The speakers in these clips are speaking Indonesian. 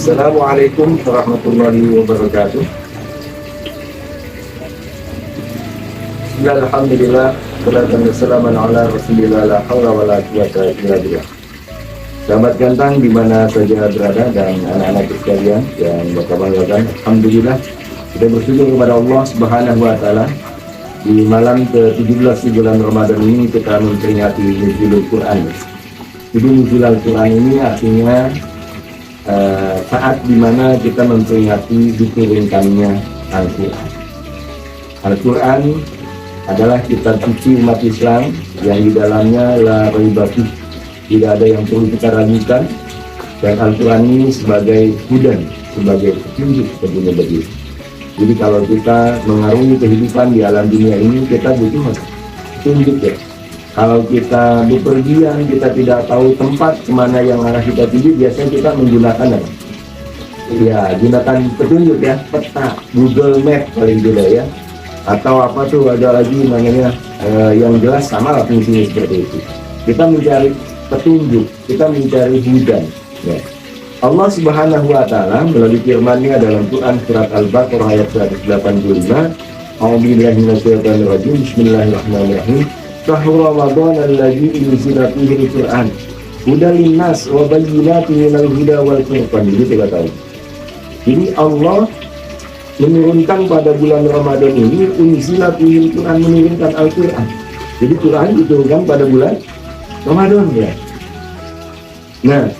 Assalamualaikum warahmatullahi wabarakatuh. Alhamdulillah, salatan wassalamu ala rasulillah, la haula wala quwwata illa billah. Sahabat gantang di mana saja berada dan anak-anak sekalian yang berkabar-kabar, alhamdulillah kita bersyukur kepada Allah Subhanahu wa taala. Di malam ke-17 di bulan Ramadan ini kita memperingati Nuzulul Quran. Jadi Nuzul Al-Quran ini artinya saat dimana kita memperingati diturunkannya Al-Quran. Al-Quran adalah kitab suci umat Islam yang di dalamnya la raiba fih, tidak ada yang perlu kita ragukan, dan Al-Quran ini sebagai hudan, sebagai petunjuk ke dunia berdiri. Jadi kalau kita mengarungi kehidupan di alam dunia ini, kita butuh petunjuk ya. Kalau kita bepergian, kita tidak tahu tempat kemana yang arah kita tuju, biasanya kita menggunakan apa? Ya, gunakan petunjuk ya, peta, Google Map paling tidak ya. Atau apa tuh, ada lagi namanya yang jelas sama lah fungsinya seperti itu. Kita mencari petunjuk, kita mencari hudan ya. Allah Subhanahu wa taala melalui firman-Nya dalam Quran surat Al-Baqarah ayat 185, A'udzubillahi minasyaitonir rajim, bismillahirrahmanirrahim. Syahrul Ramadan allazi unzila fihi al-Qur'an hudan linnas wa bayyinatin minal huda wal furqan. Jadi kita tahu. Jadi Allah menurunkan pada bulan Ramadan ini unzila fihi al-Qur'an, menurunkan Al-Qur'an. Jadi Quran diturunkan pada bulan Ramadan ya. Nah,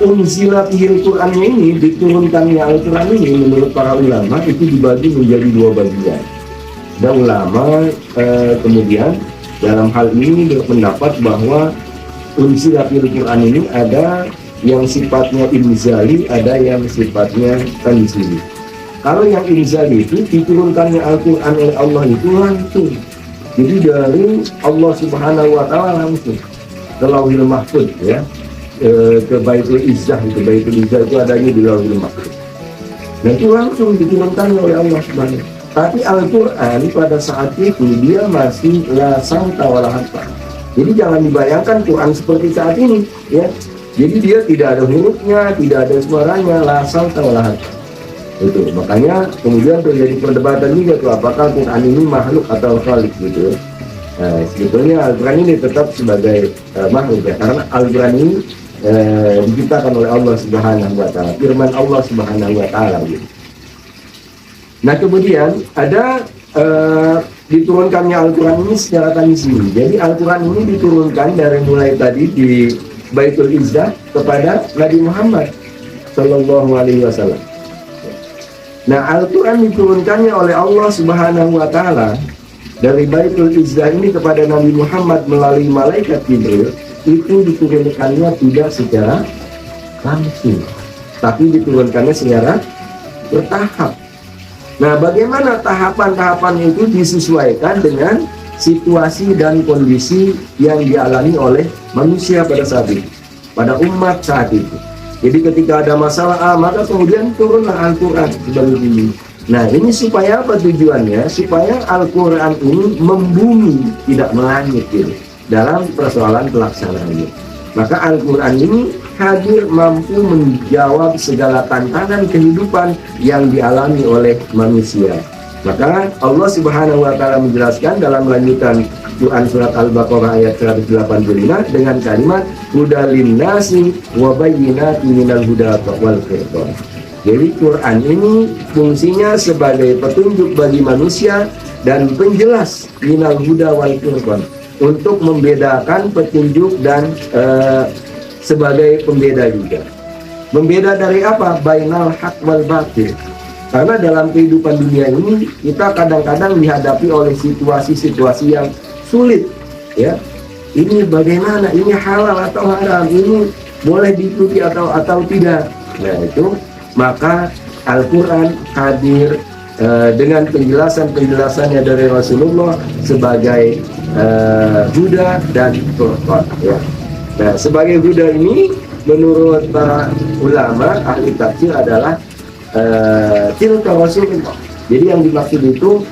unzila fihi al-Qur'an ini, diturunkannya Al-Qur'an ini menurut para ulama itu dibagi menjadi dua bagian. Ada ulama kemudian dalam hal ini berpendapat bahwa unzila fil Quran ini ada yang sifatnya inzali, ada yang sifatnya tanzili. Kalau yang inzali itu diturunkannya Al-Quran oleh Allah itu langsung, jadi dari Allah Subhanahu wa taala langsung ke Lauhil Mahfuz ya, ke Baitul Izzah. Itu Baitul Izzah itu adanya di Lauhil Mahfuz. Dan itu langsung diturunkan oleh Allah Subhanahu. Tapi Al-Quran pada saat itu dia masih la sangka wala harfa. Jadi jangan dibayangkan Quran seperti saat ini ya. Jadi dia tidak ada hurufnya, tidak ada suaranya, la sangka wala harfa. Itu makanya kemudian terjadi perdebatan juga tuh, apakah Quran ini makhluk atau khalik gitu. Nah, sebetulnya Al-Quran ini tetap sebagai makhluk ya, karena Al-Quran ini diciptakan oleh Allah Subhanahu wa taala, firman Allah Subhanahu wa taala gitu. Nah kemudian ada diturunkannya Al-Quran ini secara tanzili. Jadi Al-Quran ini diturunkan dari mulai tadi di Baitul Izzah kepada Nabi Muhammad Sallallahu Alaihi Wasallam. Nah Al-Quran diturunkannya oleh Allah Subhanahu Wa Taala dari Baitul Izzah ini kepada Nabi Muhammad melalui malaikat Jibril. Itu diturunkannya tidak secara langsung, tapi diturunkannya secara bertahap. Nah, bagaimana tahapan-tahapan itu disesuaikan dengan situasi dan kondisi yang dialami oleh manusia pada saat itu, pada umat saat itu. Jadi ketika ada masalah maka kemudian turunlah Al-Quran sebagai ini. Nah, ini supaya apa tujuannya? Supaya Al-Quran ini membumi, tidak melangit gitu, dalam persoalan pelaksanaannya. Maka Al-Quran ini hadir mampu menjawab segala tantangan kehidupan yang dialami oleh manusia. Maka Allah Subhanahu wa taala menjelaskan dalam lanjutan Quran surat Al-Baqarah ayat 185 dengan kalimat hudal linnasi wa bayyinatin minal huda wal furqan. Jadi Quran ini fungsinya sebagai petunjuk bagi manusia dan penjelas minal huda wal furqan, untuk membedakan petunjuk dan sebagai pembeda juga. Membeda dari apa? Bainal haq wal batil. Karena dalam kehidupan dunia ini kita kadang-kadang dihadapi oleh situasi-situasi yang sulit ya. Ini bagaimana? Ini halal atau haram? Ini boleh diikuti atau tidak? Nah itu, maka Al-Quran hadir dengan penjelasan-penjelasannya dari Rasulullah sebagai huda dan furqan ya. Nah, sebagai huda ini menurut para ulama ahli tafsir adalah tilka Rasulullah. Jadi yang dimaksud itu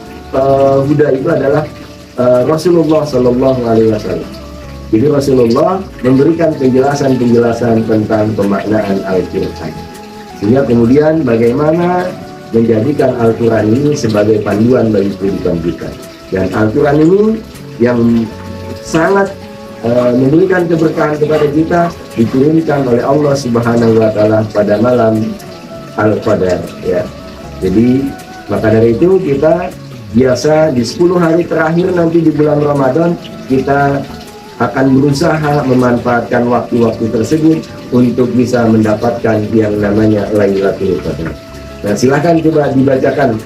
huda itu adalah Rasulullah Sallallahu Alaihi Wasallam. Jadi Rasulullah memberikan penjelasan-penjelasan tentang pemaknaan Al-Quran. Sehingga kemudian bagaimana menjadikan Al-Quran ini sebagai panduan bagi kehidupan kita. Dan Al-Quran ini yang sangat memberikan keberkahan kepada kita diturunkan oleh Allah Subhanahu wa Ta'ala pada malam Al-Qadar, ya. Jadi maka dari itu kita biasa di 10 hari terakhir nanti di bulan Ramadan kita akan berusaha memanfaatkan waktu-waktu tersebut untuk bisa mendapatkan yang namanya Lailatul Qadar. Nah, silahkan coba dibacakan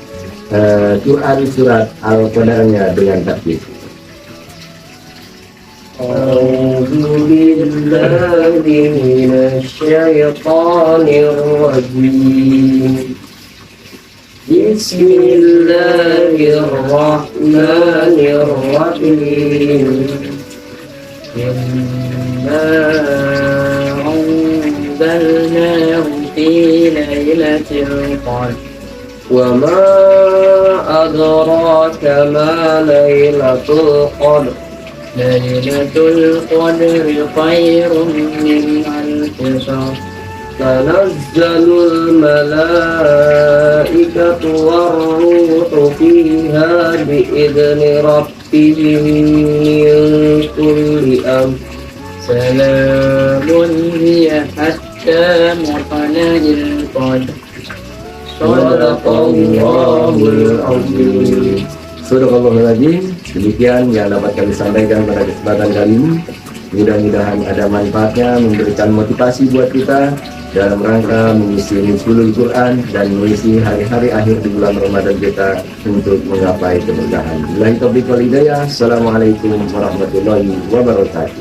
Quran surat Al-Qadarnya dengan takbir. A'udzu billahi minasyaitonir rajim. Bismillahirrahmanirrahim. Inna anzalnahu fi lailatul qadr. Wa ma adraka ma lailatul qadr. Lailatul qadri khairun min alfi syahr. Tanazzalul malaikatu war-ruhu fiha bi'idzni rabbihim min kulli amr. Salamun hiya hatta matla'il qadr. Shadaqallahul azim. Sadaqallahul. Demikian yang dapat kami sampaikan pada kesempatan kali ini. Mudah-mudahan ada manfaatnya, memberikan motivasi buat kita dalam rangka mengisi Nuzulul Quran dan mengisi hari-hari akhir di bulan Ramadan kita untuk menggapai keberkahan. Billahi taufiq wal hidayah. Assalamualaikum warahmatullahi wabarakatuh.